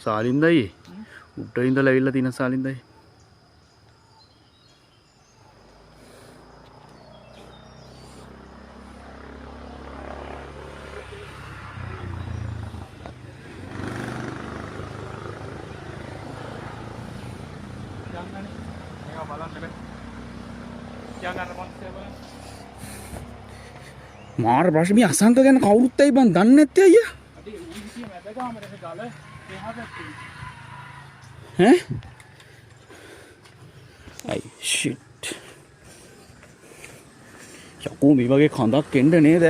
සාලින්දයි උඩ ඉඳලා ඇවිල්ලා තියෙන සාලින්දයි. මාර ප්‍රශ්න මේ අසංක ගැන කවුරුත් ඇයි බං දන්නේ නැත්තේ අයියා? ඈ? අයි ෂිට්. යකෝ මේ වගේ කඳක් එන්න නේද?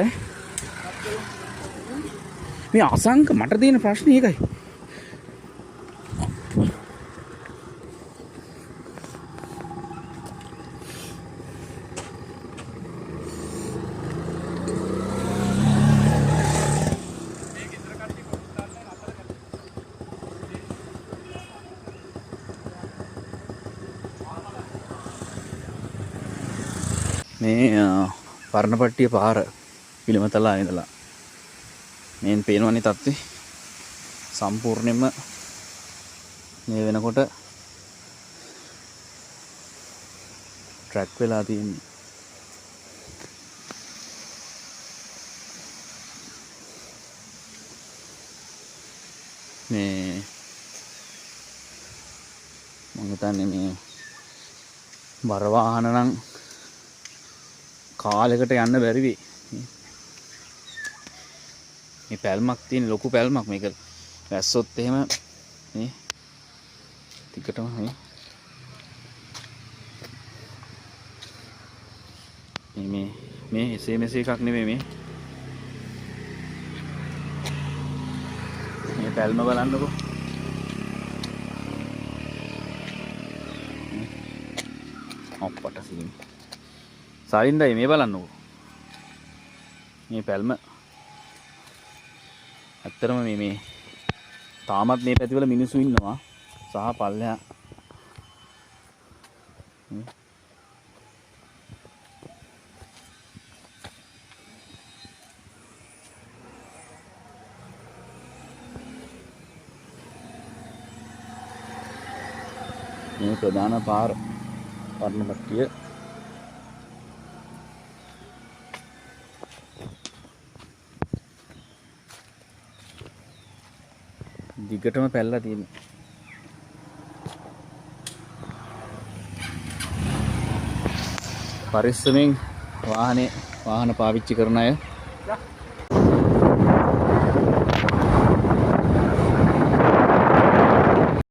මේ අසංක මට තියෙන ප්‍රශ්නේ ඒකයි. මේ පරණපට්ටිය පාර පිළිමතලා ඉඳලා මේන් පේනවනේ තත්ත්වේ සම්පූර්ණයෙන්ම මේ වෙනකොට ට්‍රැක් වෙලා තියෙන්නේ. මේ මම හිතන්නේ මේ බර වාහන නම් කාලයකට යන්න බැරි වෙයි. මේ පැල්මක් තියෙන ලොකු පැල්මක් මේක වැස්සොත් එහෙම මේ ටිකටම මේ එසේ මෙසේ එකක් නෙමෙයි මේ පැල්ම බලන්නකෝ. අප්පට සීන් සාලින්දයි මේ බලන්නකෝ. මේ පැල්ම ඇත්තටම මේ තාමත් මේ පැතිවල මිනිස්සු ඉන්නවා සහ පල්ලෙහා මේ ප්‍රධාන පාර පරණපට්ටිය දිගටම පැල්ලා තියෙනවා. පරිස්සමෙන් වාහන පාවිච්චි කරන අය